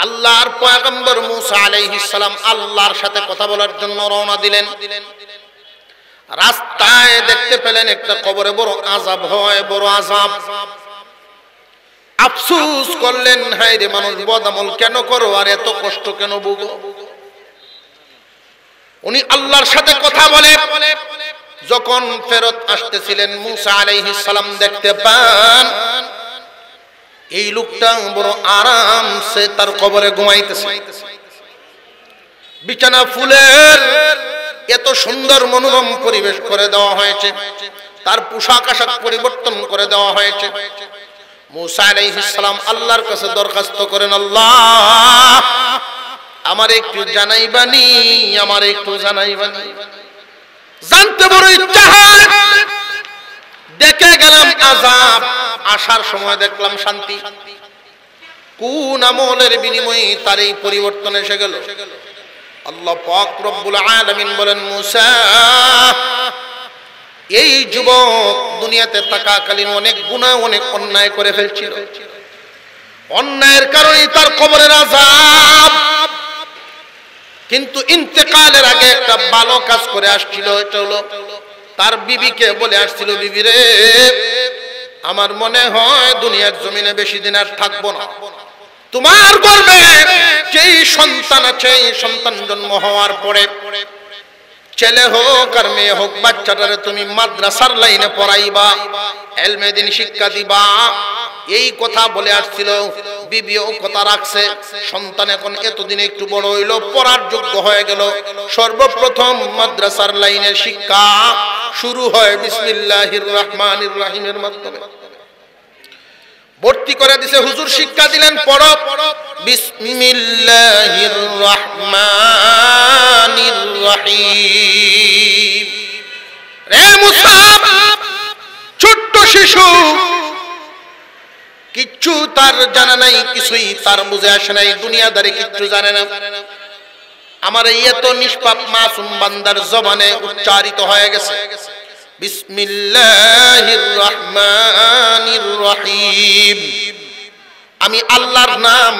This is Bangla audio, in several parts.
আল্লাহর পয়গম্বর মুসা আলাইহিস সালাম আল্লাহর সাথে কথা বলার জন্য রওনা দিলেন। রাস্তায় দেখতে পেলেন একটা কবরে বড় আযাব হয়, বড় আযাব। আফসোস করলেন, হায় রে মানুষ, বদআমল কেন করো আর এত কষ্ট কেন ভোগো? উনি আল্লাহর সাথে কথা বলে যখন ফেরত আসতেছিলেন, মুসা আলাইহিস সালাম দেখতে পান এই লোকটা বড় আরামসে তার কবরে ঘুমাইতেছে। বিছানা ফুলের এত সুন্দর মনোরম পরিবেশ করে দেওয়া হয়েছে, তার পোশাক আশাক পরিবর্তন করে দেওয়া হয়েছে। মুসা আলাইহিস সালাম আল্লাহর কাছে দরখাস্ত করেন, আল্লাহ আমার একটু জানাইবানি, আমার একটু জানাইবানি। জানতে বড় ইচ্ছা হয়, দেখে গেলাম আযাব, আসার সময় দেখলাম শান্তি। কোন আমলের বিনিময়ে তার এই পরিবর্তন এসে গেল? আল্লাহ পাক রব্বুল আলামিন বলেন, মুসা এই যুবক দুনিয়াতে থাকাকালীন অনেক গুনাহ, অনেক অন্যায় করে ফেলছিল। অন্যায়ের কারণে তার কবরের আযাব, কিন্তু ইন্তেকালের আগে একটা ভালো কাজ করে আসছিল। এটা হলো তার বিবিকে বলে আসছিল, বিবি রে, আমার মনে হয় দুনিয়ার জমিনে বেশি দিন আর থাকবো না। তোমার গর্ভে যেই সন্তান আছে, এই সন্তান জন্ম হওয়ার পরে ছেলে হোক আর মেয়ে হোক, বাচ্চাটারে তুমি মাদ্রাসার লাইনে পড়াইবা, ইলমে দ্বীন শিক্ষা দিবা। এই কথা বলে আসছিল। বিবিও কথা রাখছে। সন্তান এখন এতদিনে একটু বড় হইল, পড়ার যোগ্য হয়ে গেল। সর্বপ্রথম মাদ্রাসার লাইনের শিক্ষা শুরু হয় বিসমিল্লাহির রহমানির রহিমের মাধ্যমে। ভর্তি করে দিছে, হুজুর শিক্ষা দিলেন, পড়ো বিসমিল্লাহির রহমানির রহিম। রে মুসা, ছোট্ট শিশু, কিচ্ছু তার জানা নাই, কিছুই তার বুঝে আসে নাই, দুনিয়াদারি কিচ্ছু জানে না। আমার এই এত নিষ্পাপ মাসুম বান্দার জবানে উচ্চারিত হয়ে গেছে বিসমিল্লাহির রহমানির রহিম। আমি আল্লাহর নাম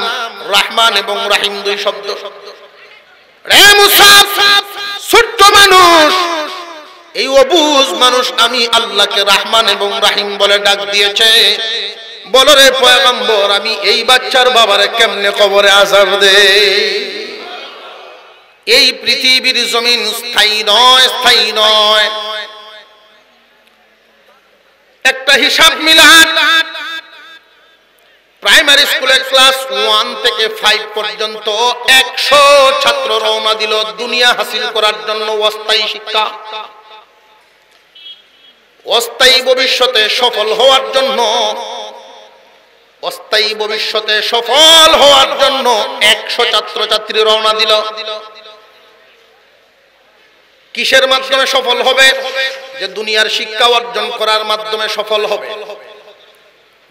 রহমান এবং রহিম দুই শব্দ। রে মুসা, ছোট্ট মানুষ, এই অবুঝ মানুষ আমি আল্লাহকে রহমান এবং রহিম বলে ডাক দিয়েছে। বলো রে পয়গম্বর, আমি এই বাচ্চার বাবারে কেমনে কবরে আযাব দে? এই পৃথিবীর জমিন স্থায়ী নয়, স্থায়ী নয়। একটা হিসাব মিলান, প্রাইমারি স্কুলের ক্লাস 1 থেকে 5 পর্যন্ত 100 ছাত্র রওনা দিল দুনিয়া হাসিল করার জন্য, অস্থায়ী শিক্ষা। অস্থায়ী ভবিষ্যতে সফল হওয়ার জন্য, অস্থায়ী ভবিষ্যতে সফল হওয়ার জন্য 100 ছাত্রছাত্রী রওনা দিল। কিসের মাধ্যমে সফল হবে? যে দুনিয়ার শিক্ষা অর্জন করার মাধ্যমে সফল হবে।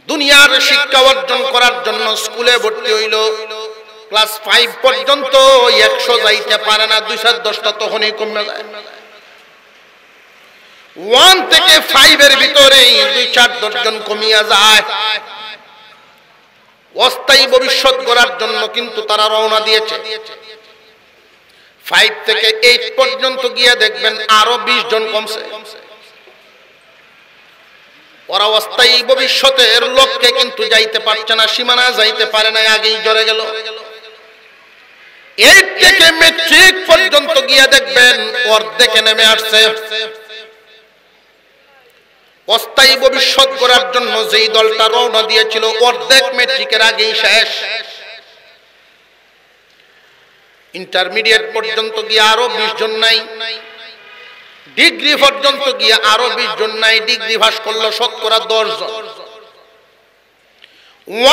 দুনিয়ার শিক্ষা অর্জন করার জন্য স্কুলে ভর্তি হইল। ক্লাস 5 পর্যন্ত 100 যাইতে পারে না, 210টা তখনই কমে যায়। 1 থেকে 5 এর ভিতরেই 2-4 জন কমিয়া যায়। অস্থায়ী ভবিষ্যৎ গড়ার জন্য কিন্তু তারা রওনা দিয়েছে। 5 থেকে 8 পর্যন্ত গিয়ে দেখবেন আরো 20 জন কমছে। ওরা অস্থায়ী ভবিষ্যতের লক্ষ্যে কিন্তু যাইতে পারছে না, সীমানা যাইতে পারে না, আগেই জড়ে গেল। 8 থেকে মেট্রিক পর্যন্ত গিয়ে দেখবেন অর্ধেকে নেমে আসছে। অস্থায়ী ভবিষ্যৎ গড়ার জন্য যেই দলটা রওনা দিয়েছিল অর্ধেক মেট্রিকের আগেই শেষ। ইন্টারমিডিয়েট পর্যন্ত গিয়ে আরো 20 জন নাই। ডিগ্রি পর্যন্ত গিয়ে আরো 20 জন নাই। ডিগ্রি পাস করলো শতকরা 10 জন।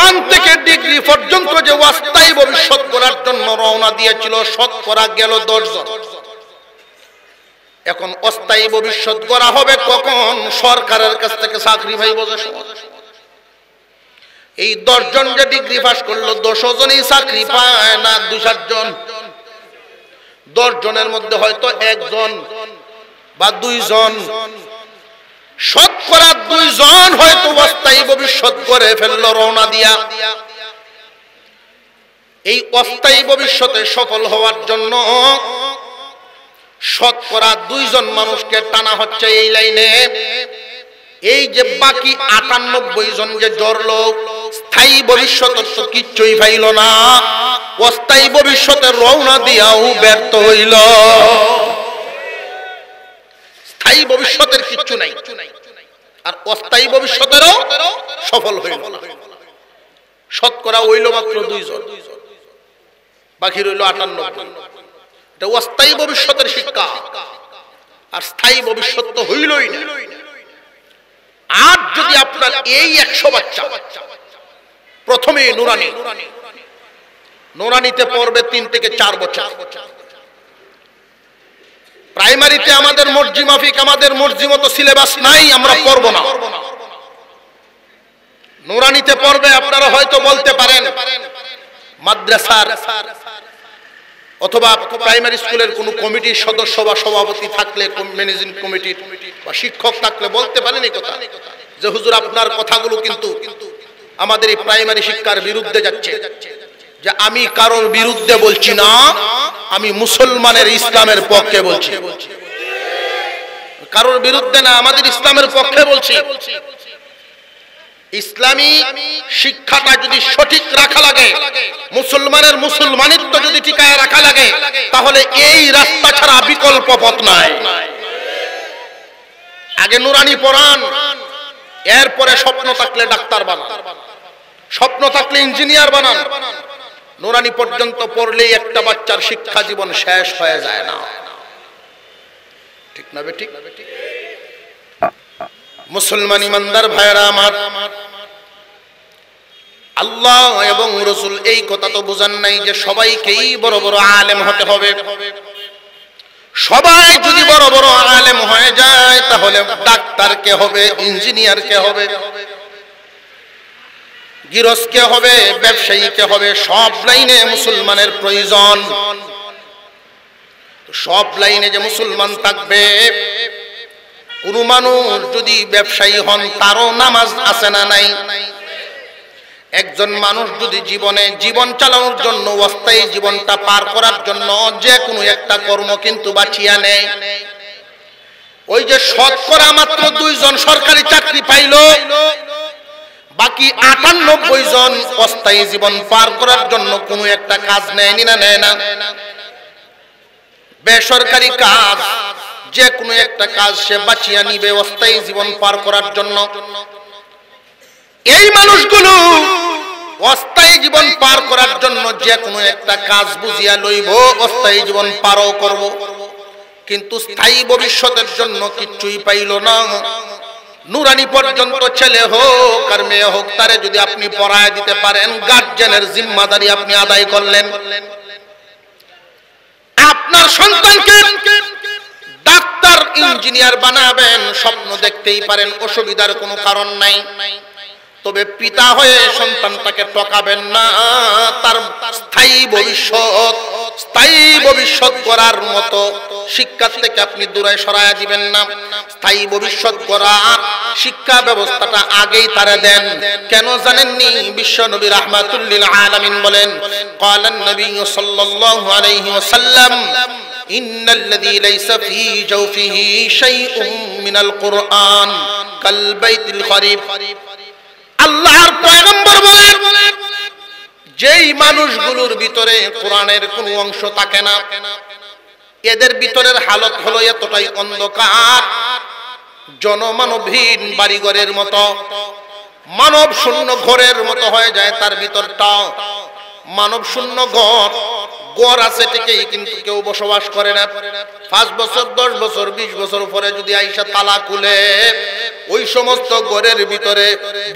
1 থেকে ডিগ্রি পর্যন্ত যে অস্থায়ী ভবিষ্যৎ গড়ার জন্য রওনা দিয়েছিল শতকরা গেল 10 জন। এখন অস্থায়ী ভবিষ্যৎ গড়া হবে কখন? সরকারের কাছ থেকে চাকরি পাইব যে সময়। এই 10 জন যে ডিগ্রি পাস করলো 10 জনই চাকরি পায় না, 2-4 জন। 10 জনের মধ্যে হয়তো 1 জন বা 2 জন, শতকরা 2 জন হয়তো অস্থায়ী ভবিষ্যৎ করে ফেললো রওনা দিয়া। এই অস্থায়ী ভবিষ্যতে সফল হওয়ার জন্য শতকরা 2 জন মানুষকে টানা হচ্ছে এই লাইনে। এই যে বাকি 98 জন যে জড়লো, স্থায়ী ভবিষ্যতের তো কিচ্ছুই পাইল না, অস্থায়ী ভবিষ্যতের রওনা দিয়াও ব্যর্থ হইল। স্থায়ী ভবিষ্যতের কিচ্ছু নাই, আর অস্থায়ী ভবিষ্যতেরও সফল হইল না। শতকরা হইল মাত্র 2 জন, বাকি রইল 98। এটা অস্থায়ী ভবিষ্যতের শিক্ষা, আর স্থায়ী ভবিষ্যৎ তো হইলই না। আর যদি আপনার এই 100 বাচ্চা প্রথমে নুরানিতে পড়বে 3 থেকে 4 বছর, প্রাইমারিতে আমাদের মর্জি মাফিক, আমাদের মর্জি মতো সিলেবাস নাই, আমরা পড়ব না। নুরানিতে পড়বে, আপনারা হয়তো বলতে পারেন মাদ্রাসার অথবা প্রাইমারি স্কুলের কোন কমিটির সদস্য বা সভাপতি থাকলে, ম্যানেজিং কমিটির বা শিক্ষক থাকলে বলতে পারেন এই কথা যে হুজুর আপনার কথাগুলো কিন্তু আমাদের এই প্রাইমারি শিক্ষার বিরুদ্ধে যাচ্ছে। যে আমি কারোর বিরুদ্ধে বলছি না, আমি মুসলমানের ইসলামের পক্ষে বলছি, কারোর বিরুদ্ধে না, আমাদের ইসলামের পক্ষে বলছি। ইসলামী শিক্ষাটা যদি সঠিক রাখা লাগে, মুসলমানের মুসলমানিত্ব যদি টিকায় রাখা লাগে, তাহলে এই রাস্তা ছাড়া বিকল্প পথ নাই। আগে নুরানি পড়ান, এরপরে স্বপ্ন থাকলে ডাক্তার বানান, স্বপ্ন থাকলে ইঞ্জিনিয়ার বানান। নুরানি পর্যন্ত পড়লেই একটা বাচ্চার শিক্ষা জীবন শেষ হয়ে যায় না, ঠিক না বেঠিক? মুসলমান ইমানদার ভাইরা আমার, আল্লাহ এবং রাসূল এই কথা তো বুঝান নাই যে সবাইকেই বড় বড় আলেম হতে হবে। সবাই যদি বড় বড় আলেম হয়ে যায়, তাহলে ডাক্তার কে হবে, ইঞ্জিনিয়ার কে হবে, গৃহস্থ কে হবে, ব্যবসায়ী কে হবে। সব লাইনে মুসলমানের প্রয়োজন। সব লাইনে যে মুসলমান থাকবে, কোন মানুষ যদি ব্যবসায়ী হন, তারও নামাজ আছে না নাই? একজন মানুষ যদি জীবন চালানোর জন্য, অস্থায়ী জীবনটা পার করার জন্য যে কোনো একটা কর্ম কিন্তু বাছিয়া নেয়, ওই যে শতকরা মাত্র 2 জন সরকারি চাকরি পাইল, বাকি 98 জন অস্থায়ী জীবন পার করার জন্য কোনো একটা কাজ নেয়নি না নেয় না? বেসরকারি কাজ, যে কোনো একটা কাজ সে বাছিয়া নিবে অস্থায়ী জীবন পার করার জন্য। এই মানুষগুলো অস্থায়ী জীবন পার করার জন্য যে কোনো একটা কাজ বুঝিয়া লইব, অস্থায়ী জীবন পারও করব, কিন্তু স্থায়ী ভবিষ্যতের জন্য কিচ্ছুই পাইল না। নুরানি পর্যন্ত ছেলে হোক আর মেয়ে হোক, তারে যদি আপনি পড়ায় দিতে পারেন, গার্জিয়ানের জিম্মাদারি আপনি আদায় করলেন। আপনার সন্তানকে ডাক্তার ইঞ্জিনিয়ার বানাবেন, স্বপ্ন দেখতেই পারেন, অসুবিধার কোনো কারণ নাই। তবে পিতা হয়ে সন্তানটাকে ঠকাবেন না। তার স্থায়ী ভবিষ্যৎ করার মতো শিক্ষা থেকে আপনি দূরে সরায়া দিবেন না। স্থায়ী ভবিষ্যৎ করার শিক্ষা ব্যবস্থাটা আগেই তারে দেন। কেন জানেননি? বিশ্ব নবী রাহমাতুল লিল আলামিন বলেন, ক্বালান নবী সাল্লাল্লাহু আলাইহি ওয়াসাল্লাম, ইন্নাল্লাযী লাইসা ফী জাওফিহি শাইউম মিনাল কুরআন কাল বাইতিল খরিব। আল্লাহর পয়গম্বর বলেন, যেই মানুষগুলোর ভিতরে কোরআনের কোনো অংশ থাকে না, এদের ভিতরের হালত হলো এতটাই অন্ধকার, জনমানবহীন বাড়িঘরের মতো, মানব শূন্য ঘরের মতো হয়ে যায় তার ভিতরটা। মানব শূন্য ঘর আছে ঠিকই, কিন্তু কেউ বসবাস করে না। 5 বছর 10 বছর 20 বছর পরে যদি আইসা তালা খুলে, ওই সমস্ত ঘরের ভিতরে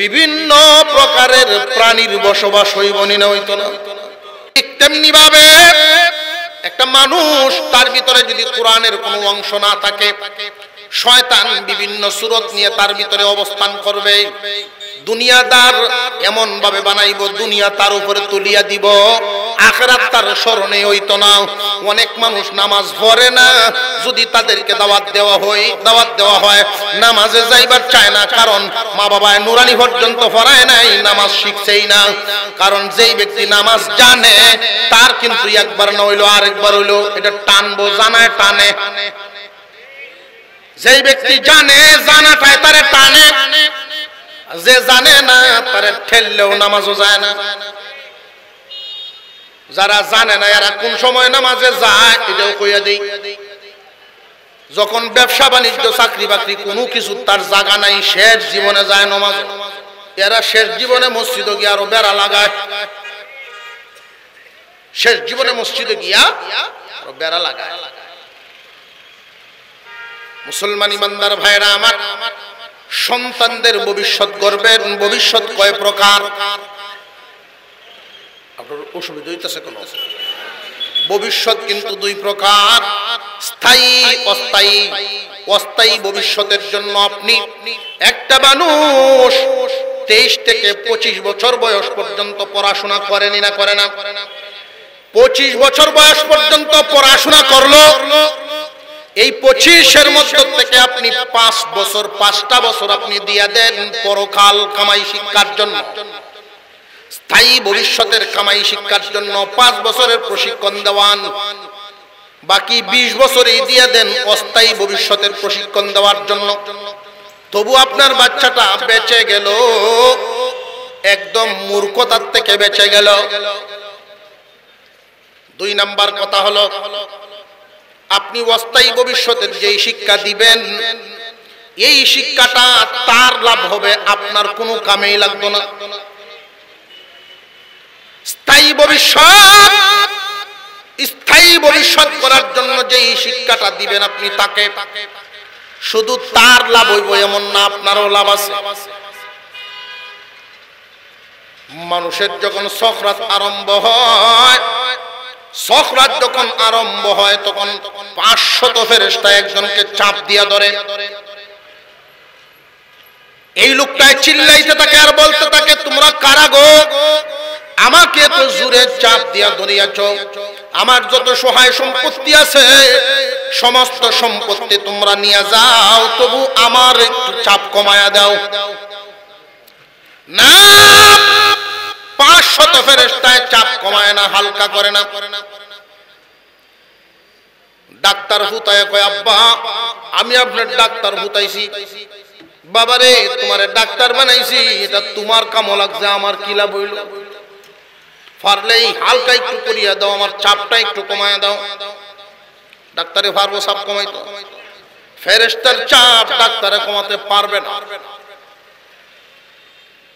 বিভিন্ন প্রকারের প্রাণীর বসবাস হইবনি না, হইতো না? ঠিক তেমনি ভাবে একটা মানুষ, তার ভিতরে যদি কোরআনের কোনো অংশ না থাকে, শয়তান বিভিন্ন সূরত নিয়ে তার ভিতরে অবস্থান করবে। দুনিয়াদার এমন ভাবে বানাইব, দুনিয়া তার উপরে তুলিয়া দিব, আখিরাত তার স্মরণে হইতো না। অনেক মানুষ নামাজ পড়ে না, যদি তাদেরকে দাওয়াত দেওয়া হয় নামাজে যাইবার চায় না, কারণ মা বাবায় নুরানি পর্যন্ত পড়ায় নাই, নামাজ শিখছেই না। কারণ যেই ব্যক্তি নামাজ জানে তার কিন্তু একবার না হইলো আরেকবার হইলো এটা টানবো, জানায় টানে। যেই ব্যক্তি জানে জানাটায় তারে টানে, যে জানে না তারে ঠেললেও নামাজও যায় না। যারা জানে না এরা কোন সময় নামাজে যায় এটাও কইয়া দেই। যখন ব্যবসা বাণিজ্য চাকরি বাকরি কোনো কিছু তার জায়গা নাই, শেষ জীবনে যায় নামাজ, এরা শেষ জীবনে মসজিদে গিয়ে আরো বেড়া লাগায়, শেষ জীবনে মসজিদে গিয়া আরো বেড়া লাগায়। মুসলমান ইমানদার ভাইরা আমার, সন্তানদের ভবিষ্যৎ গড়বেন। ভবিষ্যৎ কয় প্রকার? আপনার অসুবিধা হইতেছে কোন? ভবিষ্যৎ কিন্তু দুই প্রকার, স্থায়ী অস্থায়ী। অস্থায়ী ভবিষ্যতের জন্য আপনি একটা মানুষ 23 থেকে 25 বছর বয়স পর্যন্ত পড়াশোনা করেনি না করে না? 25 বছর বয়স পর্যন্ত পড়াশোনা করলো, এই 25-এর মধ্যে থেকে আপনি 5টা বছর আপনি দিয়া দেন পরকাল কামাই শিক্ষার জন্য, স্থায়ী ভবিষ্যতের কামাই শিক্ষার জন্য 5 বছরের প্রশিক্ষণ দেওয়ান। বাকি 20 বছরই দিয়ে দেন অস্থায়ী ভবিষ্যতের প্রশিক্ষণ দেওয়ার জন্য। তবু আপনার বাচ্চাটা বেঁচে গেল, একদম মূর্খতার থেকে বেঁচে গেল। 2 নাম্বার কথা হলো, আপনি অস্থায়ী ভবিষ্যতের যেই শিক্ষা দিবেন এই শিক্ষাটা তার লাভ হবে, আপনার কোনো কামেই লাগবে না। স্থায়ী ভবিষ্যৎ করার জন্য যেই শিক্ষাটা দিবেন আপনি তাকে, শুধু তার লাভ হইব এমন না, আপনারও লাভ আছে। মানুষের যখন সখরাত আরম্ভ হয়, সখরাত যখন আরম্ভ হয় তখন 500 ফেরেশতা একজনকে চাপ দিয়া ধরে। এই লোকটায় চিল্লাইতে থাকে আর বলতে থাকে, তোমরা কারা গো? আমাকে তো জোরে চাপ দিয়া ধরিয়াছ, আমার যত সহায় সম্পত্তি আছে সমস্ত সম্পত্তি তোমরা নিয়ে যাও, তবু আমার একটু চাপ কমায়া দাও না। 500 ফেরেশতায় চাপ কমায় না, হালকা করে না। ডাক্তার হুতায় কয়, আব্বা আমি আপনার ডাক্তার হুতাইছি। বাবারে তোমারে ডাক্তার বানাইছি, এটা তোমার কামও লাগছে, আমার কি লাভ হইল? পারলেই হালকা একটু করিয়া দাও, আমার চাপটা একটু কমায় দাও। ডাক্তারে পারবো চাপ কমাইতো? ফেরেশতার চাপ ডাক্তারে কমাতে পারবে না।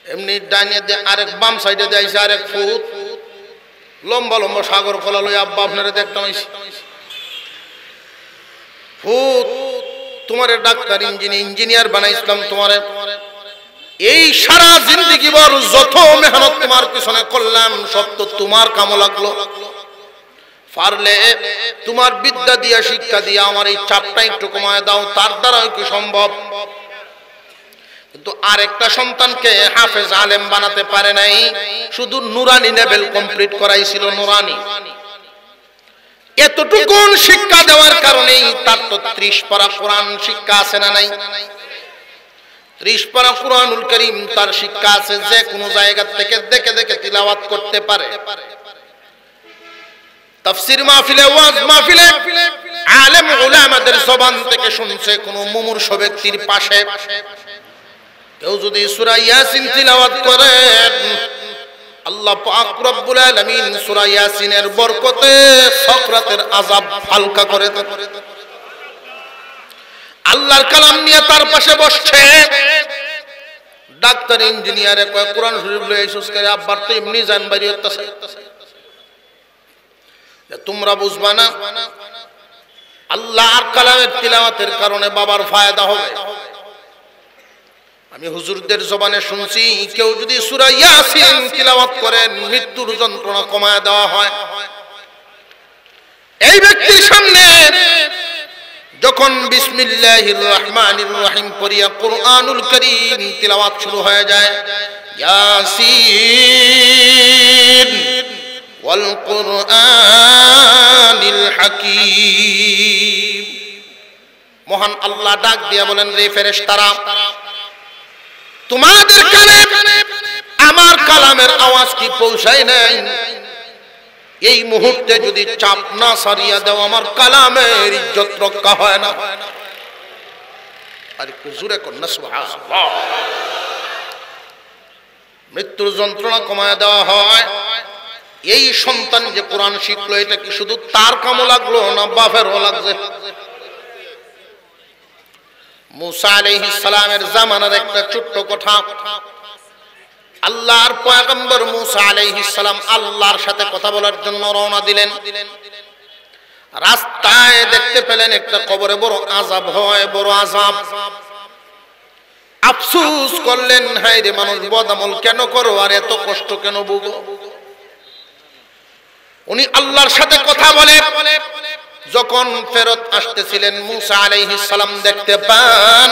এমনি ডাইনে আরেক বাম সাইডে দিয়েছে আরেক ফুট, লম্বা লম্বা সাগর খোলা লই, আব্বা আপনারে দেখতাম ফুট, তোমারে ডাক্তার ইঞ্জিনিয়ার বানাইছিলাম তোমারে, এই সারা জিন্দেগি বর যত মেহনত তোমার পিছনে করলাম সব তো তোমার কামো লাগলো। পারলে তোমার বিদ্যা দিয়া শিক্ষা দিয়া আমার এই চাপটা একটু কমায় দাও, তার দ্বারা কি সম্ভব? কিন্তু আরেকটা সন্তানকে হাফেজ আলেম বানাতে পারে নাই, শুধু নুরানি লেভেল কমপ্লিট করাইছিল। নুরানি এতটুকু শিক্ষা দেওয়ার কারণেই তার তো 30 পারা কোরআন শিক্ষা আছে না নাই? 30 পারা কুরআনুল কারীম তার শিক্ষা আছে, যে কোনো জায়গা থেকে দেখে দেখে তিলাওয়াত করতে পারে। তাফসীর মাহফিলে, ওয়াজ মাহফিলে আলেম উলামাদের জবান থেকে শুনছে, কোন মুমূর্ষ ব্যক্তির পাশে কেউ যদি সূরা ইয়াসিন তিলাওয়াত করেন, আল্লাহ পাক রব্বুল আলামিন সূরা ইয়াসিনের বরকতে সকরাতের আযাব হালকা করে দেন। আল্লাহর কালাম নিয়ে তার পাশে বসছে, ডাক্তার ইঞ্জিনিয়ারে কয় কোরআন শরীফ লয়ে এসেছ করে, আব্বার তো এমনি জান বাড়ি হচ্ছে, তোমরা বুঝবা না আল্লাহর কালামের তিলাওয়াতের কারণে বাবার ফায়দা হবে। আমি হুজুরদের জবানে শুনছি, কেউ যদি সূরা ইয়াসিন তিলাওয়াত করেন মৃত্যুর যন্ত্রণা কমায় দেওয়া হয়। এই ব্যক্তির সামনে যখন বিসমিল্লাহির রহমানির রহিম পড়িয়া কুরআনুল কারীম তিলাওয়াত শুরু হয়ে যায়, ইয়াসিন ওয়াল কুরআনিল হাকীম, মহান আল্লাহ ডাক দিয়া বলেন, রে ফেরেশতারা, তোমাদের কানে আমার কালামের আওয়াজ কি পৌঁছায় নাই? এই মুহূর্তে যদি চাপ না সারিয়া দাও, আমার কালামের ইজ্জত রক্ষা হয় না। আর একটু জোরে কর না সুবহানাল্লাহ। মৃত্যুর যন্ত্রণা কমায় দেওয়া হয়। এই সন্তান যে কোরআন শিখলো, এটা কি শুধু তার কামও লাগলো না বাপেরও লাগছে? মুসা আলাইহিস সালামের জামানার একটা ছোট্ট কথা। আল্লাহর পয়গম্বর মুসা আলাইহিস সালাম আল্লাহর সাথে কথা বলার জন্য রওনা দিলেন। রাস্তায় দেখতে পেলেন একটা কবরে বড় আযাব হয়, বড় আযাব। আফসোস করলেন, হায় রে মানুষ, বদআমল কেন করো আর এত কষ্ট কেন ভোগো? উনি আল্লাহর সাথে কথা বলে যখন ফেরত আসতেছিলেন, মুসা আলাইহিস সালাম দেখতে পান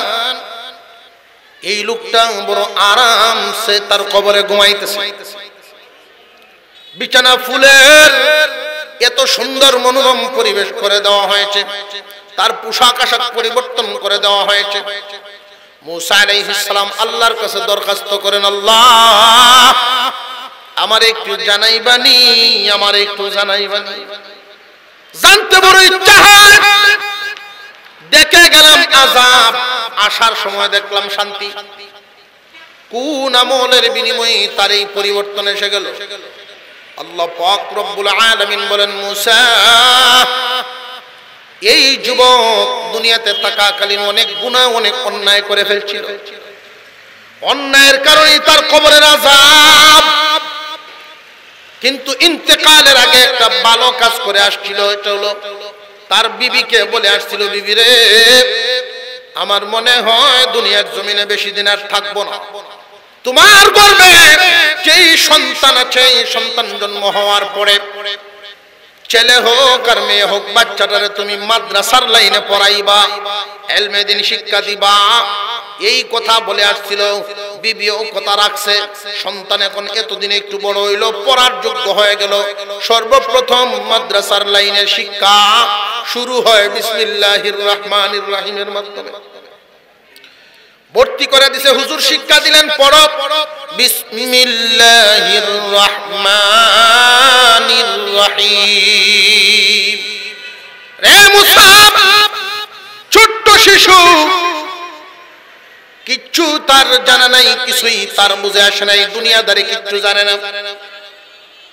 এই লোকটা বড় আরামসে তার কবরে ঘুমাইতেছে। বিছানা ফুলের এত সুন্দর মনোরম পরিবেশ করে দেওয়া হয়েছে, তার পোশাক আশাক পরিবর্তন করে দেওয়া হয়েছে। মুসা আলাইহিস সালাম আল্লাহর কাছে দরখাস্ত করেন, আল্লাহ আমার একটু জানাইবানি, আমার একটু জানাইবানি। জানতে বড় ইচ্ছা হয়। দেখে গেলাম আযাব, আসার সময় দেখলাম শান্তি। কোন আমলের বিনিময়ে তার এই পরিবর্তন এসে গেল? আল্লাহ পাক রব্বুল আলামিন বলেন, মুসা, এই যুবক দুনিয়াতে থাকাকালীন অনেক গুনাহ, অনেক অন্যায় করে ফেলছিল। অন্যায়ের কারণে তার কবরের আযাব। কিন্তু ইন্তেকালের আগে একটা ভালো কাজ করে আসছিল। এটা হলো তার বিবিকে বলে আসছিল, বিবি রে, আমার মনে হয় দুনিয়ার জমিনে বেশি দিন আর থাকবো না। তোমার গর্ভে যেই সন্তান আছে, এই সন্তান জন্ম হওয়ার পরে ছেলে হোক আর মেয়ে হোক, বাচ্চাটারে তুমি মাদ্রাসার লাইনে পড়াইবা, ইলমে দ্বীন শিক্ষা দিবা। এই কথা বলে আসছিল। বিবিও কথা রাখছে। সন্তান এখন এতদিনে একটু বড় হইল, পড়ার যোগ্য হয়ে গেল। সর্বপ্রথম মাদ্রাসার লাইনের শিক্ষা শুরু হয় বিসমিল্লাহির রহমানির রহিমের মাধ্যমে। ভর্তি করে দিছে, হুজুর শিক্ষা দিলেন, পড়ো বিসমিল্লাহির রহমানির রহিম। রে মুসা, ছোট্ট শিশু, কিচ্ছু তার জানা নাই, কিছুই তার বুঝে আসে নাই, দুনিয়াদারি কিচ্ছু জানে না।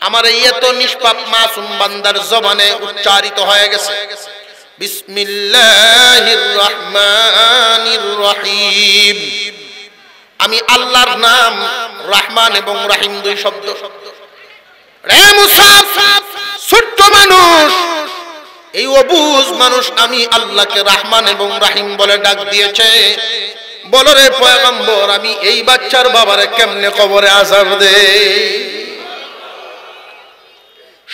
আমার এই এত নিষ্পাপ মাসুম বান্দার জবানে উচ্চারিত হয়ে গেছে বিসমিল্লাহির রহমানির রহিম। আমি আল্লাহর নাম রহমান এবং রহিম দুই শব্দ। রে মুসা, ছোট্ট মানুষ, এই অবুঝ মানুষ আমি আল্লাহকে রহমান এবং রহিম বলে ডাক দিয়েছে। বলো রে পয়গম্বর, আমি এই বাচ্চার বাবারে কেমনে কবরে আযাব দে?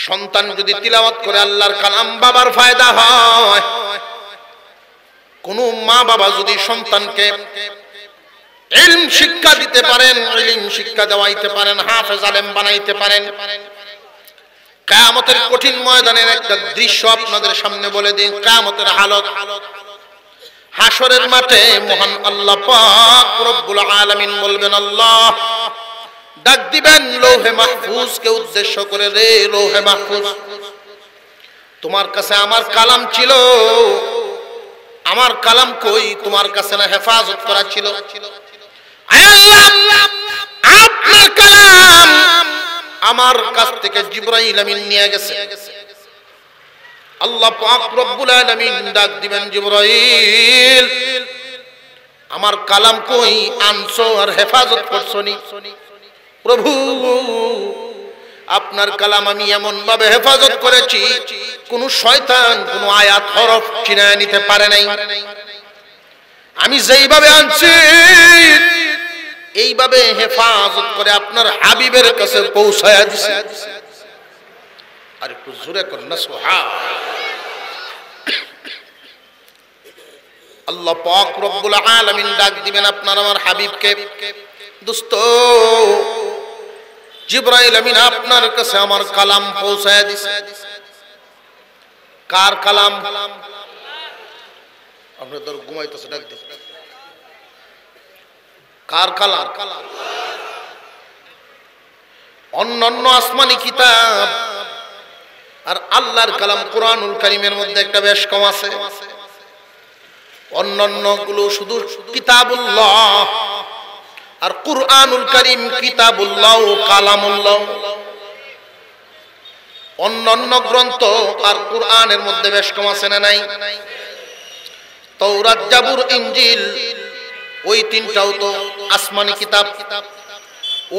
সন্তান যদি তিলাওয়াত করে আল্লাহর কালাম, বাবার ফায়দা হয়। কোন মা বাবা যদি সন্তানকে ইলম শিক্ষা দিতে পারেন, ইলম শিক্ষা দেওয়াইতে পারেন, হাফেজ আলেম বানাইতে পারেন, কিয়ামতের কঠিন ময়দানের একটা দৃশ্য আপনাদের সামনে বলে দিন। কিয়ামতের হালত, হাসরের মাঠে মহান আল্লাহ পাক রব্বুল আলামিন বলবেন, আল্লাহ ডাক দিবেন লৌহে মাহফুজকে উদ্দেশ্য করে, রে লৌহে মাহফুজ, তোমার কাছে আমার কালাম ছিল, আমার কালাম কই? তোমার কাছে না হেফাজত করা ছিল? আল্লাহ, আপনার কালাম আমার কাছ থেকে জিবরাইল আমিন নিয়ে গেছে। আল্লাহ পাক রব্বুল আলামিন ডাক দিবেন, জিবরাইল, আমার কালাম কই? আনছো আর হেফাজত করছো নি? প্রভু, আপনার কালাম আমি এমন ভাবে হেফাজত করেছি, কোন শয়তান কোন আয়াত হরফ চিনায় নিতে পারে নাই। আমি যেইভাবে আনছি এইভাবে হেফাজত করে আপনার হাবিবের কাছে পৌঁছায়া দিছি। আর একটু জোরে করেন না সুবহান। আল্লাহ পাক রব্বুল আলামিন ডাক দিবেন আপনার আমার হাবিবকে, দোস্ত জিবরাইল আমিন আপনার কাছে আমার কালাম পৌঁছায় দিছে। কার কালাম? আপনি তো ঘুমাইতেছে, ডাক দিন। কার কালাম? অন্যান্য আসমানি কিতাব আর আল্লাহর কালাম কুরআনুল কারীমের মধ্যে একটা বেশ কম আছে। অন্যান্য গুলো শুধু কিতাবুল্লাহ, আর কুরআনুল কারীম কিতাবুল্লাহ ও কালামুল্লাহ। অন্যান্য গ্রন্থ আর কুরআনের মধ্যে বেশ কম আছে না নাই? তাওরাত, জাবুর, ইনজিল, ওই তিনটাও তো আসমানি কিতাব।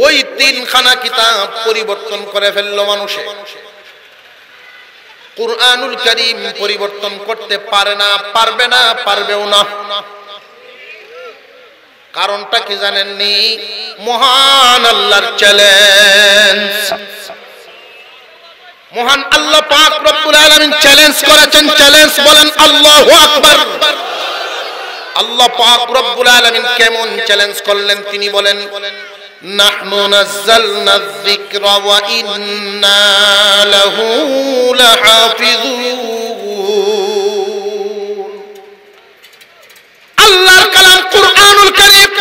ওই তিনখানা কিতাব পরিবর্তন করে ফেললো মানুষে। কুরআনুল কারীম পরিবর্তন করতে পারে না, পারবে না, পারবেও না। কারণটা কি জানেননি? মহান আল্লাহর চ্যালেঞ্জ। মহান আল্লাহ পাক রব্বুল আলামিন চ্যালেঞ্জ করেছেন। চ্যালেঞ্জ বলেন আল্লাহু আকবার। আল্লাহ পাক রব্বুল আলামিন কেমন চ্যালেঞ্জ করলেন তিনি বলেন, নাহনু নাযালনা যিকরা ওয়া ইন্না লাহু লাহাফিজুন। আল্লাহর কালাম কুরআনুল কারীম,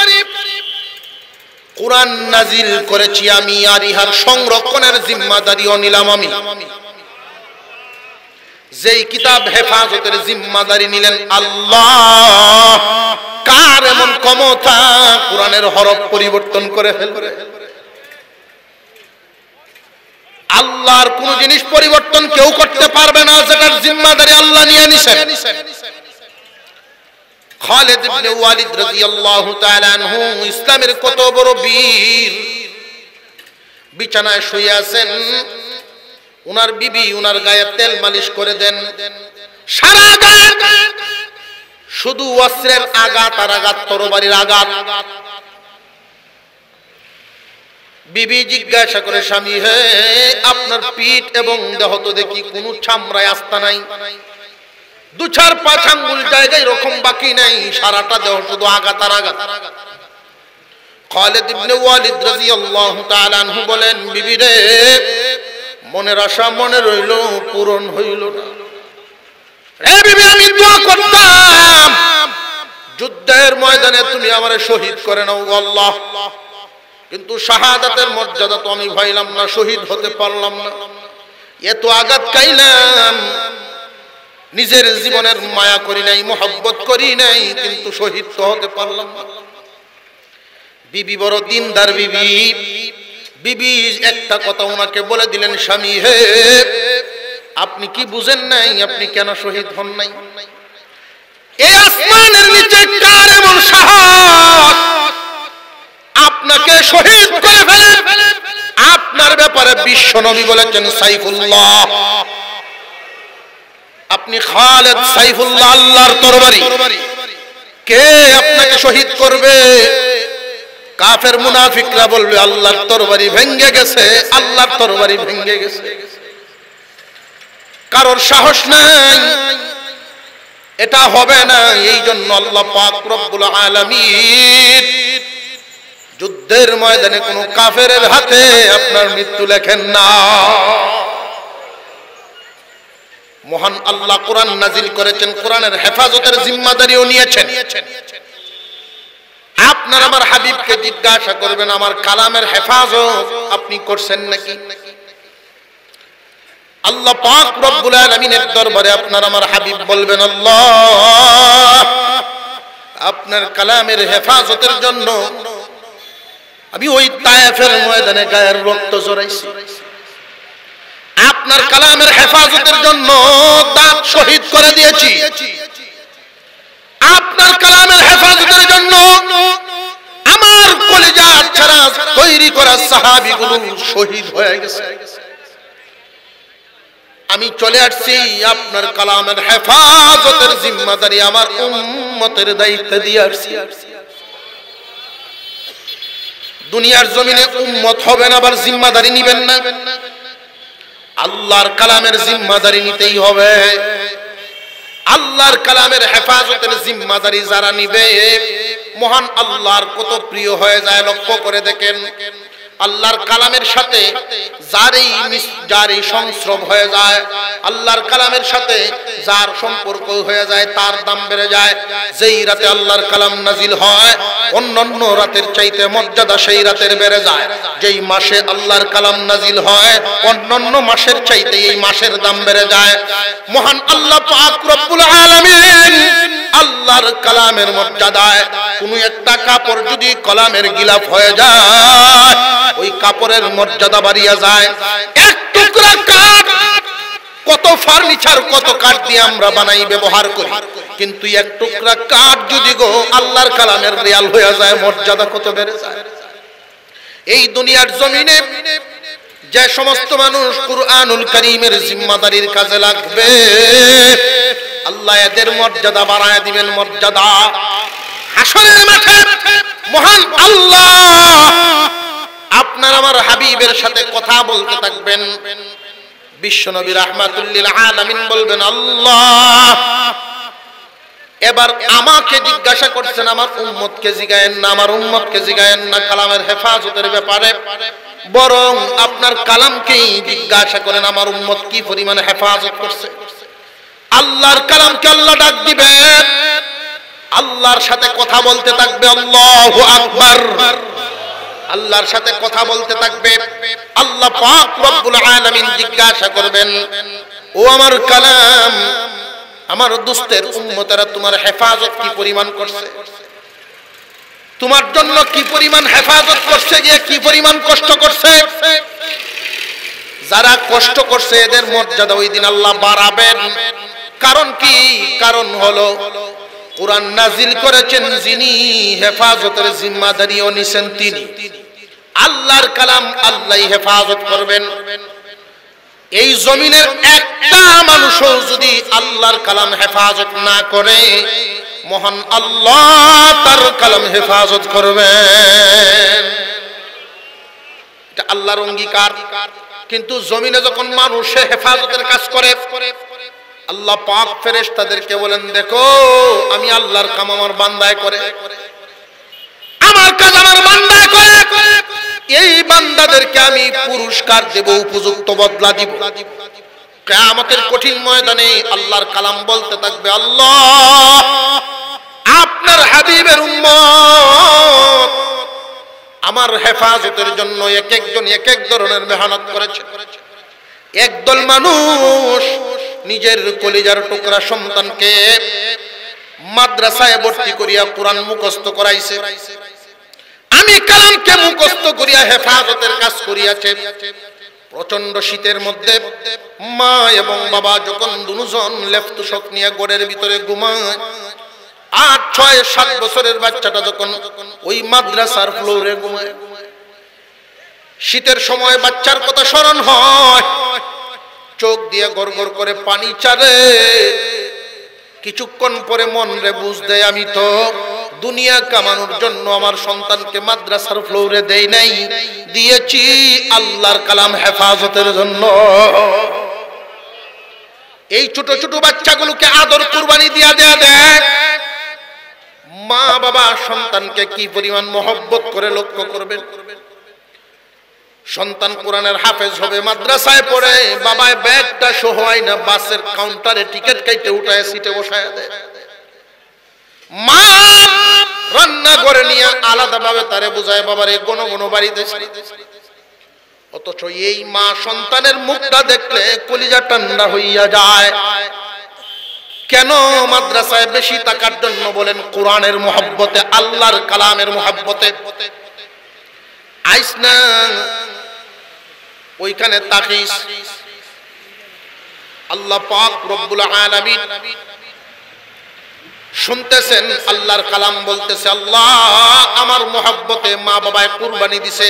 কুরআন নাজিল করেছি আমি, আর ইহার সংরক্ষণের জিম্মাদারিও নিলাম আমি। যেই কিতাব হেফাজতের জিম্মাদারি নিলেন আল্লাহ, কার এমন ক্ষমতা কুরআনের হরফ পরিবর্তন করে ফেলবে? আল্লাহর কোন জিনিস পরিবর্তন কেউ করতে পারবে না, যেটার জিম্মাদারি আল্লাহ নিয়ে নিছেন। খালিদ ইবনে ওয়ালিদ রাদিয়াল্লাহু তাআলা আনহু, ইসলামের কত বড় বীর, বিছানায় শুয়ে আছেন। উনার বিবি উনার গায়ে তেল মালিশ করে দেন, সারা গায়ে শুধু অস্ত্রের আঘাত আর আঘাত, তরবারির আঘাত। বিবি জিজ্ঞাসা করে স্বামী, হে আপনার পিঠ এবং দেহ তো দেখি কোনো চামড়ায় আস্থা নাই, দু চার পাঁচ আঙ্গুল জায়গায় এরকম বাকি নাই, সারাটা দেহ শুধু আঘাত আর আঘাত। খালিদ ইবনে ওয়ালিদ রাদিয়াল্লাহু তাআলা আনহু বলেন, বিবি রে, মনের আশা মনে রইল, পূরণ হইল না। রে বিবি, আমি দোয়া করতাম যুদ্ধের ময়দানে তুমি আমারে শহীদ করে নাও আল্লাহ, কিন্তু শাহাদাতের মর্যাদা তো আমি পাইলাম না, শহীদ হতে পারলাম না। এত আঘাত খাইলাম, নিজের জীবনের মায়া করি নাই, মোহাব্বত করি নাই, কিন্তু শহীদ তো হতে পারলাম না। বিবি বড় দিনদার বিবি। বিবি একটা কথা ওনাকে বলে দিলেন, স্বামী হে, আপনি কি বুঝেন নাই? আপনি কেন শহীদ হন নাই? এই আসমানের নিচে কার এমন সাহস আপনাকে শহীদ করে ফেলে? আপনার ব্যাপারে বিশ্ব নবী বলেছেন সাইফুল্লাহ, আপনি খালিদ সাইফুল্লাহ, আল্লাহর তরবারি। কে আপনাকে শহীদ করবে? কাফের মুনাফিকরা বলবে আল্লাহর তরবারি ভেঙে গেছে, আল্লাহর তরবারি ভেঙে গেছে। কারোর সাহস নাই, এটা হবে না। এই জন্য আল্লাহ পাক রব্বুল আলামিন যুদ্ধের ময়দানে কোন কাফেরের হাতে আপনার মৃত্যু লেখেন না। মহান আল্লাহ কোরআন নাজিল করেছেন, কোরআনের হেফাজতের জিম্মাদারিও নিয়েছেন। আপনার আমার হাবিবকে জিজ্ঞাসা করবেন, আমার কালামের হেফাজত আপনি করছেন নাকি? আল্লাহ পাক রব্বুল আলামিনের দরবারে আপনার আমার হাবিব বলবেন, আল্লাহ, আপনার কালামের হেফাজতের জন্য আমি ওই তায়েফের ময়দানে গায়ের রক্ত ঝরাইছি। আপনার কালামের হেফাজতের জন্য দাঁত শহীদ করে দিয়েছি। আপনার কালামের হেফাজতের জন্য আমার কলিজা ছাড়া তৈরি করা সাহাবীগুলো শহীদ হয়ে গেছে। আমি চলে আসছি আপনার কালামের হেফাজতের জিম্মাদারি আমার উম্মতের দায়িত্ব দিয়ে আসছি। দুনিয়ার জমিনে উম্মত হবেন, আবার জিম্মাদারি নিবেন না। আল্লাহর কালামের জিম্মাদারি নিতেই হবে। আল্লাহর কালামের হেফাজতের জিম্মাদারি যারা নিবে মহান আল্লাহর কত প্রিয় হয়ে যায়। লক্ষ্য করে দেখেন, আল্লাহর কালামের সাথে যারই সংস্রব হয়ে যায়, আল্লাহর কালামের সাথে যার সম্পর্ক হয়ে যায়, তার দাম বেড়ে যায়। যেই রাতে আল্লাহর কালাম নাজিল হয় অন্যান্য রাতের চাইতে মর্যাদা সেই রাতের বেড়ে যায়। যেই মাসে আল্লাহর কালাম নাজিল হয় অন্যান্য মাসের চাইতে এই মাসের দাম বেড়ে যায়। মহান আল্লাহ পাক রব্বুল আলামিন আল্লাহর কালামের মর্যাদায় কোনো একটা কাপড় যদি কলামের গিলাফ হয়ে যায় ওই কাপড়ের মর্যাদা বাড়িয়ে যায়। এক টুকরা কাঠ কত ফার্নিচার কত কাঠ দিয়ে আমরা বানাই ব্যবহার করি, কিন্তু এক টুকরা কাঠ যদি গো আল্লাহর কালামের রিয়াল হয়ে যায় মর্যাদা কত বেড়ে যায়। এই দুনিয়ার জমিনে যে সমস্ত মানুষ কুরআনুল কারীমের জিম্মাদারির কাজে লাগবে আল্লাহ এদের মর্যাদা বাড়ায় দিবেন। মর্যাদা হাসরের মাঠে মহান আল্লাহ আপনার আমার হাবিবের সাথে কথা বলতে থাকবেন। বিশ্বনবী রাহমাতুল লিল আলামিন বলবেন, আল্লাহ এবার আমাকে জিজ্ঞাসা করছেন, আমার উম্মতকে জিগায়েন না, আমার উম্মতকে জিগায়েন না কালামের হেফাজতের ব্যাপারে, বরং আপনার কালামকেই জিজ্ঞাসা করেন আমার উম্মত কি পরিমাণে হেফাজত করছে। আল্লাহর কালামকে আল্লাহ ডাক দিবেন, আল্লাহর সাথে কথা বলতে থাকবে। আল্লাহু আকবার। আল্লাহর সাথে কথা বলতে থাকবে। আল্লাহ পাক রব্বুল আলামিন জিজ্ঞাসা করবেন, ও আমার কালাম, আমার দোস্তের উম্মতেরা তোমার হেফাজত কি পরিমাণ করছে, তোমার জন্য কি পরিমাণ হেফাজত করছে, গিয়ে কি পরিমাণ কষ্ট করছে। যারা কষ্ট করছে এদের মর্যাদা ওই দিন আল্লাহ বাড়াবেন। কারণ কি? কারণ হলো কোরআন নাজিল করেছেন যিনি, হেফাজতের জিম্মাদারিও নিছেন তিনি। আল্লাহর কালাম আল্লাহই হেফাজত করবেন। এই জমিনের একটা মানুষও যদি আল্লাহর কালাম হেফাজত না করে মহান আল্লাহ তার কালাম হেফাজত করবেন। এটা আল্লাহর অঙ্গীকার। কিন্তু জমিনে যখন মানুষ হেফাজতের কাজ করে আল্লাহ পাক ফেরেশতাদেরকে বলেন, দেখো আমি আল্লাহর কাম আমার বান্দায় করে, আমার কাজ আমার বান্দায় করে, এই বান্দাদেরকে আমি পুরস্কার দেব, উপযুক্ত বদলা দিব। কিয়ামতের কঠিন ময়দানে আল্লাহর কালাম বলতে থাকবে, আল্লাহ আপনার হাবিবের উম্মত আমার হেফাজতের জন্য এক একজন এক এক ধরনের মেহনত করেছে। একদল মানুষ নিজের কলিজার টুকরা সন্তানকে মাদ্রাসায় ভর্তি করিয়া কোরআন মুখস্থ করাইছে, আমি কালামকে মুখস্থ করিয়া হেফাজতের কাজ করিয়াছে। প্রচন্ড শীতের মধ্যে মা এবং বাবা যখন দুজন লেফতুশক নিয়ে ঘরের ভিতরে ঘুমায়, ৮, ৬, ৭ বছরের বাচ্চাটা যখন ওই মাদ্রাসার ফ্লোরে ঘুমায়, শীতের সময় বাচ্চার কথা স্মরণ হয়, চোখ দিয়ে গড় গড় করে পানি চারে। কিছুক্ষণ পরে মন রে বুঝ দেয়, আমি তো দুনিয়া কামানোর জন্য আমার সন্তানকে মাদ্রাসার ফ্লোরে দেই নাই, দিয়েছি আল্লাহর কালাম হেফাজতের জন্য। এই ছোট ছোট বাচ্চাগুলোকে আদর কুরবানি দিয়া দেয়া দেখ মা বাবা সন্তানকে কি পরিমাণ মহব্বত করে লক্ষ্য করবেন। সন্তান কোরআনের হাফেজ হবে, মাদ্রাসায় পড়ে, বাবায় ব্যাগটা সহ হয় না, বাসের কাউন্টারে টিকিট কাইটে উঠায় সিটে বসায় দেয়। মা রান্না করে নিয়ে আলাদাভাবে তারে বুঝায়, বাবারে গণ গণ বাড়িতে। অথচ এই মা সন্তানের মুখটা দেখলে কলিজা ঠান্ডা হইয়া যায়। কেন? মাদ্রাসায় বেশি টাকার জন্য বলেন, কোরআনের মহব্বতে, আল্লাহর কালামের মহব্বতে। আইস না ওইখানে তাকিস। আল্লাহ পাক রব্বুল আলামিন শুনতেছেন, আল্লাহর কালাম বলতেছে, আল্লাহ আমার মহব্বতে মা বাবায় কুরবানি দিছে,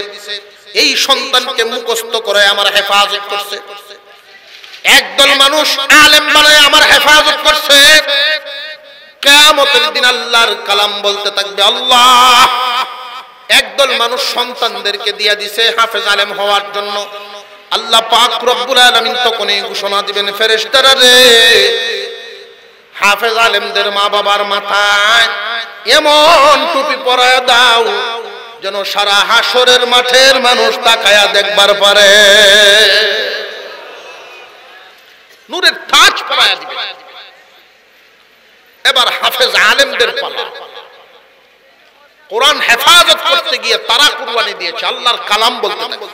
এই সন্তানকে মুখস্থ করে আমার হেফাজত করছে। একদল মানুষ আলেম বানায় আমার হেফাজত করছে। কিয়ামতের দিন আল্লাহর কালাম বলতে থাকবে, আল্লাহ একদল মানুষ সন্তানদেরকে দিয়া দিছে হাফেজ আলেম হওয়ার জন্য। আল্লাহ পাক রব্বুল আলামিন তখন এই ঘোষণা দিবেন, ফেরেশতারা রে হাফেজ আলেমদের মা বাবার মাথায় এমন টুপি পরায় দাও যেন সারা হাসরের মাঠের মানুষ তাকায়া দেখবার পারে। নূরের তাজ পরায়া দিবে। এবার হাফেজ আলেমদের পালা। কোরআন হেফাজত করতে গিয়ে তারা কুরবানি দিয়েছে, আল্লাহর কালাম বলতে থাকে।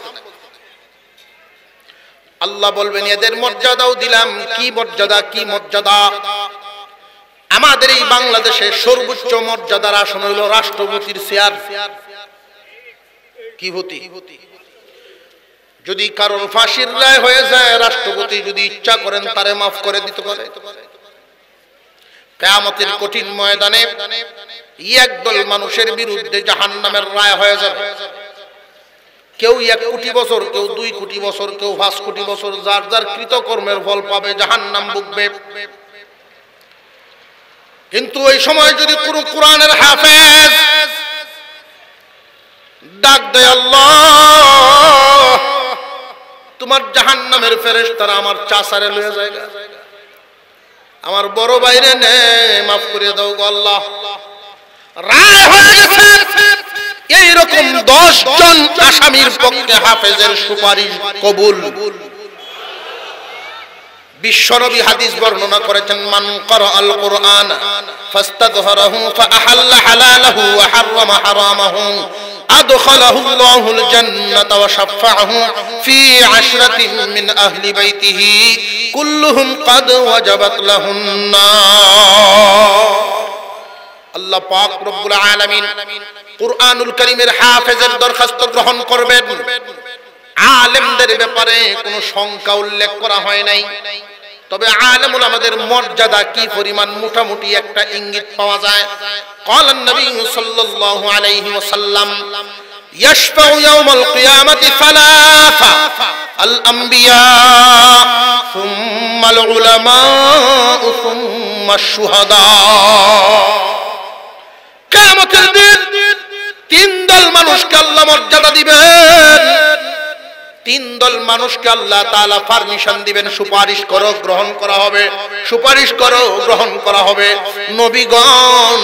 আল্লাহ বলবেন এদের মর্যাদাও দিলাম। কি মর্যাদা, কি মর্যাদা? আমাদের এই বাংলাদেশের সর্বোচ্চ মর্যাদার আসন হলো রাষ্ট্রপতির চেয়ার। কি হতি? যদি কারোর ফাঁসির রায় হয়ে যায়, রাষ্ট্রপতি যদি ইচ্ছা করেন তারে মাফ করে দিতে পারে। কিয়ামতের কঠিন ময়দানে একদল মানুষের বিরুদ্ধে জাহান্নামের রায় হয়ে যাবে। কেউ 1 কোটি বছর, কেউ 2 কোটি বছর, কেউ 5 কোটি বছর, যার যার কৃতকর্মের ফল পাবে, জাহান্নাম ভুগবে। কিন্তু ওই সময় যদি পুরো কোরআনের হাফেজ ডাক দেয়, আল্লাহ তোমার জাহান্নামের ফেরেশতারা আমার চাচারে লয়ে যায়, আমার বড় ভাইরে নে, মাফ করে দাও গো আল্লাহ। রায় হয়ে গেছে। এইরকম 10 জন আসামির পক্ষে হাফেজের সুপারিশ কবুল। বিশ্বনবী হাদিস বর্ণনা করেছেন, মান ক্বারাআল কুরআন ফাস্তাযহারাহু ফাআহাল্লা হালালাহু ওয়া হাররামা হারামাহু আদখালাহু আল্লাহুল জান্নাতা ওয়া শাফাআহু ফি 'আশরাতিন মিন আহলি বাইতিহি কুল্লুহুম ক্বাদ ওয়াজাবাত লাহুন নার। আল্লাহ পাক রব্বুল আলামিন কুরআনুল কারীমের হাফেজের দরখাস্ত গ্রহণ করবেন। আলেমদের ব্যাপারে কোনো সংখ্যা উল্লেখ করা হয় নাই, তবে আলেম উলামাদের মর্যাদা কি পরিমাণ মোটামুটি একটা ইঙ্গিত পাওয়া যায়। ক্বালান নবী সাল্লাল্লাহু আলাইহি ওয়াসাল্লাম, ইয়াশফাউ ইয়াউমাল কিয়ামাতি সালাসা আল আমবিয়া সুম্মাল উলামা সুম্মাশ শুহাদা। কিয়ামতের দিন 3 দল মানুষকে আল্লাহ মর্যাদা দিবেন। 3 দল মানুষকে আল্লাহ তাআলা পারমিশন দিবেন, সুপারিশ করো, গ্রহণ করা হবে। সুপারিশ করো, গ্রহণ করা হবে। নবীগণ,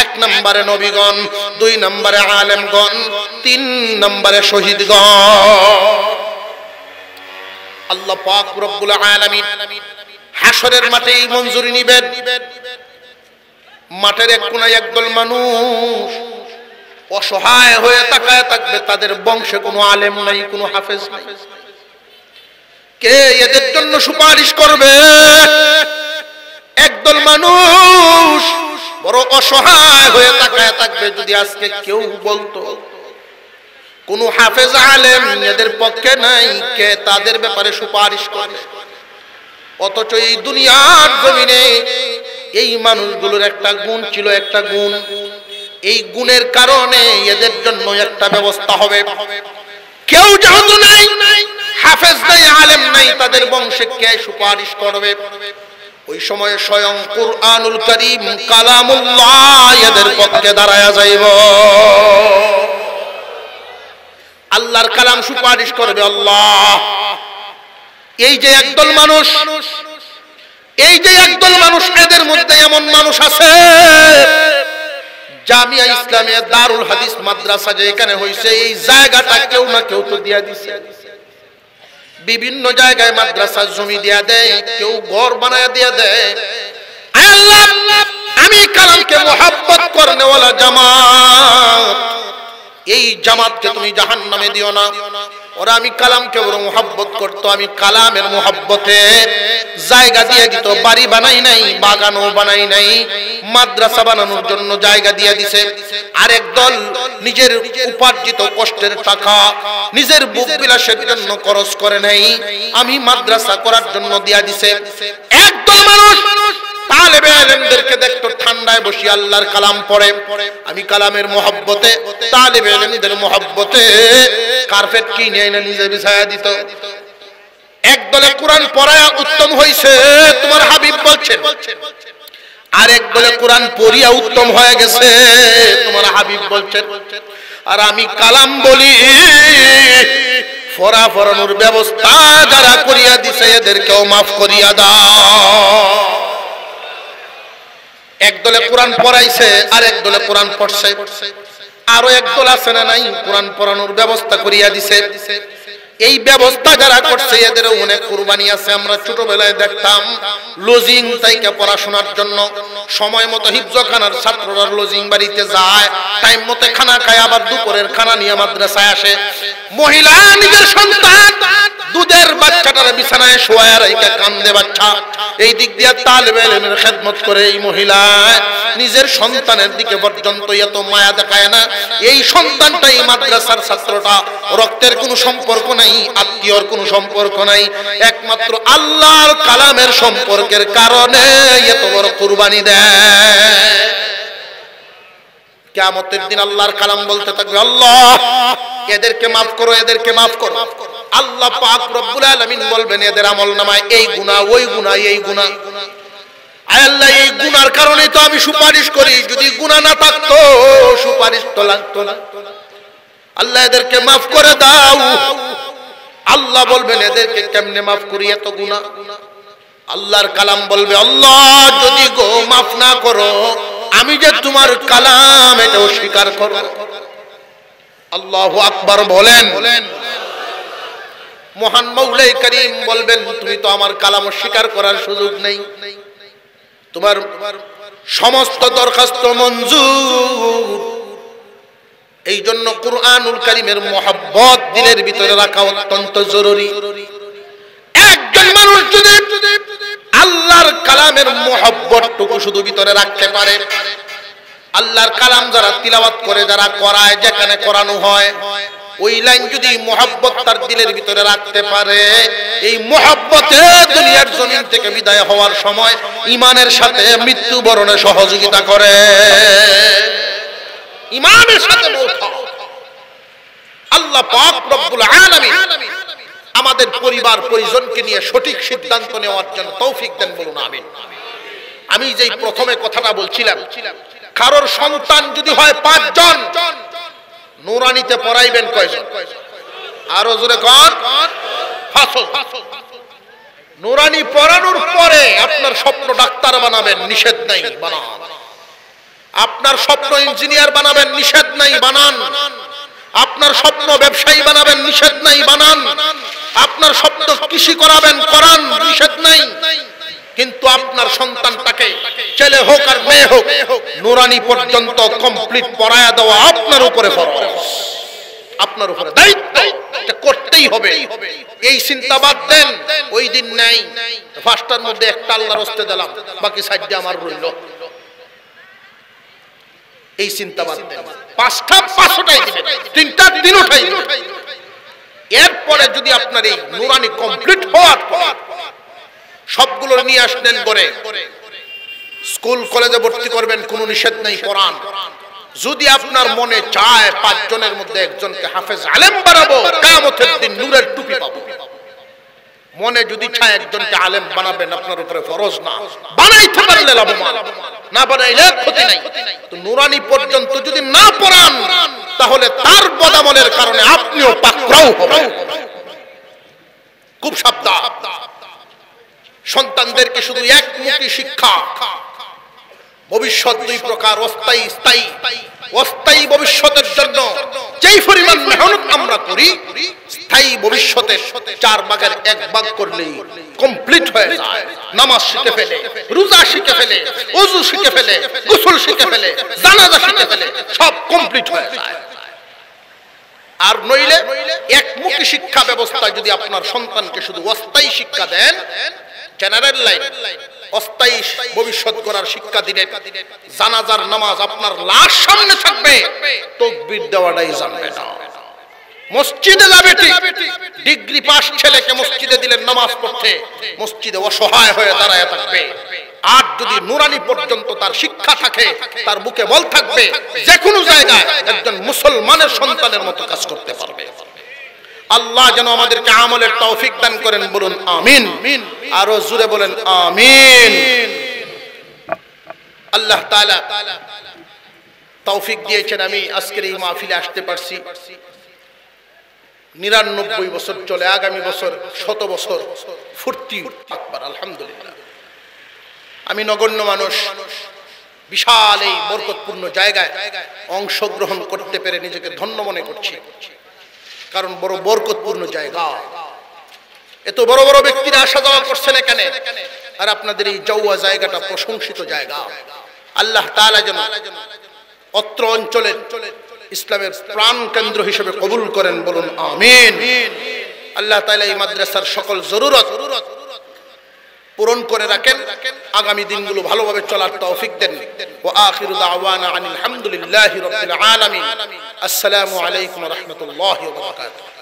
1 নম্বরে নবীগণ, 2 নম্বরে আলেমগণ, 3 নম্বরে শহীদগণ। আল্লাহ পাক রব্বুল আলামিন হাসরের মাঠে এই মঞ্জুরি নিবেন। মাঠের এক কোনায় একদল মানুষ অসহায় হয়ে তাকায় থাকবে, তাদের বংশে কোনো আলেম নাই, কোনো হাফেজ নাই। কে এদের জন্য সুপারিশ করবে? একদল মানুষ বড় অসহায় হয়ে তাকায় থাকবে। যদি আজকে কেউ বলতো কোন হাফেজ আলেম এদের পক্ষে নাই, কে তাদের ব্যাপারে সুপারিশ করবে? অথচ এই দুনিয়ার জমিনে এই মানুষগুলোর একটা গুণ ছিল, একটা গুণ। এই গুণের কারণে এদের জন্য একটা ব্যবস্থা হবে। কেউ যেহেতু নাই, হাফেজ নাই, আলেম নাই, তাদের বংশে কে সুপারিশ করবে? ওই সময়ে স্বয়ং কুরআনুল কারীম কালামুল্লাহ এদের পক্ষে দাঁড়ায়া যাইব। আল্লাহর কালাম সুপারিশ করবে। আল্লাহ, এই যে একদল মানুষ, এই যে একদল মানুষ, এদের মধ্যে এমন মানুষ আছে, জামিয়া ইসলামিয়া দারুল হাদিস মাদ্রাসা যেখানে হইছে, এই জায়গাটা কেউ না কেউ তো দিয়া দিছে। বিভিন্ন জায়গায় মাদ্রাসা জমি দিয়া দেয়, কেউ ঘর বানায়া দিয়া দেয়। আল্লাহ, আমি কালামকে মোহাব্বত করনেওয়ালা জামাত, এই জামাতকে তুমি জাহান্নামে দিও না। ওরা আমি কালামকে বড় মোহাব্বত করতো, আমি কালামের মোহাব্বতে জায়গা দিয়ে দিত। বাড়ি বানাই নাই, বাগানও বানাই নাই, মাদ্রাসা বানানোর জন্য জায়গা দিয়ে দিছে। আরেক দল নিজের উপার্জিত কষ্টের টাকা নিজের বুক বিলাসের জন্য খরচ করে নাই, আমি মাদ্রাসা করার জন্য দিয়া দিছে। একদল মানুষ তালেবে ইলমদেরকে দেখতো ঠান্ডায় বসে আল্লাহর কালাম পড়ে, আমি কালামের মোহাব্বতে, তালেবে ইলমদের মোহাব্বতে কার্পেট কিনে এনে নিজে বিছায়া দিত। একদলে কোরআন পড়ায়া উত্তম হইছে, তোমার হাবিব বলছেন। আরেক দলে কোরআন পড়িয়া উত্তম হয়ে গেছে, তোমার হাবিব বলছেন। আর আমি কালাম বলি, ফরা ফরানোর ব্যবস্থা যারা করিয়া দিছে এদেরকেও মাফ করিয়া দাও। এক দলে কোরআন পড়াইছে আর এক দলে কোরআন পড়ছে, আরো এক দল আছে না নাই কোরআন পড়ানোর ব্যবস্থা করিয়া দিছে। এই ব্যবস্থা যারা করছে এদেরও অনেক কুরবানি আছে। আমরা ছোটবেলায় দেখতাম লজিং থেকে পড়াশোনার জন্য সময় মতো হিফজখানার ছাত্ররা লজিং বাড়িতে যায়, টাইম মতো খানা খায়, আবার দুপুরের খানা নিয়ে মাদ্রাসায় আসে। মহিলা নিজের সন্তান দুধের বাচ্চাটার বিছানায় শোয়া রাইখা কান্দে বাচ্চা, এই দিক দিয়ে তালেবে ইলমের খেদমত করে এই মহিলা নিজের সন্তানের দিকে পর্যন্ত এত মায়া দেখায় না। এই সন্তানটা এই মাদ্রাসার ছাত্রটা রক্তের কোনো সম্পর্ক নাই, আত্মীয়র কোনো সম্পর্ক নাই, একমাত্র আল্লাহর কালামের সম্পর্কের কারণে এত বড় কুরবানি দেয়। কিয়ামতের দিন আল্লাহর কালাম বলতে থাকবে, আল্লাহ এদেরকে মাফ করো, এদেরকে মাফ করো। আল্লাহ পাক রব্বুল আলামিন বলবেন এদের আমলনামায় এই গুনাহ, ওই গুনাহ, এই গুনাহ। আয় আল্লাহ, এই গুনার কারণে তো আমি সুপারিশ করি, যদি গুনাহ না থাকতো সুপারিশ তো লাগতো না। আল্লাহ এদেরকে মাফ করে দাও। আল্লাহ বলবেন এদেরকে কেমনে মাফ করি, এত গুনাহ। আল্লাহর কালাম বলবে, আল্লাহ যদি গো মাফ না করো আমি যে তোমার কালাম এটা অস্বীকার করব। আল্লাহু আকবার বলেন। মহান মৌলাই করিম বলবেন তুমি তো আমার কালাম অস্বীকার করার সুযোগ নেই, তোমার সমস্ত দরখাস্ত মঞ্জুর। এই জন্য কুরআনুল কারীমের মুহাব্বত দিলের ভিতরে রাখা অত্যন্ত জরুরি। একজন মানুষ যদি আল্লাহর কালামের মুহাব্বতটুকু শুধু ভিতরে রাখতে পারে, আল্লাহর কালাম যারা তিলাওয়াত করে, যারা করায়, যেখানে করানো হয়, ওই লাইন যদি মুহাব্বত তার দিলের ভিতরে রাখতে পারে, এই মুহাব্বতে দুনিয়ার জমিন থেকে বিদায় হওয়ার সময় ঈমানের সাথে মৃত্যুবরণে সহযোগিতা করে। ঈমানের সাথে মওত। আল্লাহ পাক রব্বুল আলামিন আমাদের পরিবার পরিজনকে নিয়ে সঠিক সিদ্ধান্ত নেওয়ার জন্য তৌফিক দেন, বলুন আমিন। আমি যেই প্রথমে কথাটা বলছিলাম, কারোর সন্তান যদি হয় 5 জন, নুরানিতে পড়াইবেন কয়জন? আরো জোরে কোন? 5 জন। নুরানি পড়ানোর পরে আপনার স্বপ্ন ডাক্তার বানাবেন, নিষেধ নাই, বানান। আপনার স্বপ্ন ইঞ্জিনিয়ার বানাবেন, নিষেধ নাই, বানান। আপনার স্বপ্ন ব্যবসায়ী বানাবেন, নিষেধ নাই, বানান। আপনার স্বপ্ন কৃষি করাবেন, করান, নিষেধ নাই। কিন্তু আপনার সন্তানটাকে, ছেলে হোক আর মেয়ে হোক, নুরানি পর্যন্ত কমপ্লিট পড়ায়া দেওয়া আপনার উপরে ফরজ, আপনার উপরে দায়িত্ব, এটা করতেই হবে। এই চিন্তা বাদ দেন, ওই দিন নাই 5টার মধ্যে একটা আল্লাহর রাস্তে দিলাম, বাকি 6টা আমার রইল, এই চিন্তা বাদ দেন। 5টা 5টাই দিবেন, 3টা 3টাই দিবেন। এরপরে যদি আপনার এই নুরানি কমপ্লিট হওয়ার পর সবগুলো নিয়ে আসলেন করে স্কুল কলেজে ভর্তি করবেন, কোনো নিষেধ নাই, পড়ান। যদি আপনার মনে চায় 5 জনের মধ্যে একজনকে হাফেজ আলেম বানাবো, কিয়ামতের দিন নূরের টুপি পাবো, মনে যদি চায় একজনকে আলেম বানাবেন, আপনার উপরে ফরজ না। বানাইতে পারলে লাভবান, না বানাইলে ক্ষতি নাই। তো নুরানি পর্যন্ত যদি না পড়ান তাহলে তার বদামলের কারণে আপনিও পাকড়াও হবেন। খুব সাবধান। সন্তানদেরকে শুধু একমুখী শিক্ষা, ভবিষ্যৎ 2 প্রকার, অস্থায়ী, স্থায়ী। অস্থায়ী ভবিষ্যতের জন্য যেই পরিমাণ মেহনত আমরা করি, স্থায়ী ভবিষ্যতের 4 ভাগের 1 ভাগ করলেই কমপ্লিট হয়ে যায়। নামাজ শিখে ফেলে, রোজা শিখে ফেলে, ওযু শিখে ফেলে, গোসল শিখে ফেলে, জানাজা শিখে ফেলে, সব কমপ্লিট হয়ে যায়। আর নইলে একমুখী শিক্ষা ব্যবস্থা যদি আপনার সন্তানকে শুধু অস্থায়ী শিক্ষা দেন, জেনারেল লাইন, অস্থায়ী ভবিষ্যৎ গড়ার শিক্ষা দিলেন, জানাজার নামাজ আপনার লাশ সামনে থাকবে, তাকবীর দেওয়াটাই জানবে না। মসজিদে যাবে ঠিক, ডিগ্রি পাস ছেলেকে মসজিদে দিলেন নামাজ পড়তে, মসজিদে অসহায় হয়ে দাঁড়ায় থাকবে। আর যদি নুরানি পর্যন্ত তার শিক্ষা থাকে, তার বুকে বল থাকবে, যে কোনো জায়গায় একজন মুসলমানের সন্তানের মতো কাজ করতে পারবে। আল্লাহ যেন আমাদেরকে আমলের তৌফিক দান করেন, বলুন আমিন। আরো জোরে বলেন আমিন। আল্লাহ তাআলা তৌফিক দিয়েছেন, আমি আজকের এই মাহফিলে আসতে পারছি। 99 বছর চলে, আগামী বছর 100 বছর ফুর্তি আকবার, আলহামদুলিল্লাহ। আমি নগণ্য মানুষ, বিশাল এই বরকতপূর্ণ জায়গায় অংশগ্রহণ করতে পেরে নিজেকে ধন্য মনে করছি, কারণ বড় বরকতপূর্ণ জায়গা। এত বড় বড় ব্যক্তিরা আসা যাওয়া করছেন এখানে, আর আপনাদের এই জাওয়া জায়গাটা প্রশংসিত জায়গা। আল্লাহ তাআলা যেন অত্র অঞ্চলের ইসলামের প্রাণ কেন্দ্র হিসেবে কবুল করেন, বলুন আমিন। আল্লাহ তাআলা এই মাদ্রাসার সকল জরুরত পূরণ করে রাখেন, আগামী দিনগুলো ভালোভাবে চলার তৌফিক দেন। ওয়া আখিরু দাওয়ানা আনিল হামদুলিল্লাহি রাব্বিল আলামিন। আসসালামু আলাইকুম ওয়া রাহমাতুল্লাহি ওয়া বারাকাতুহু।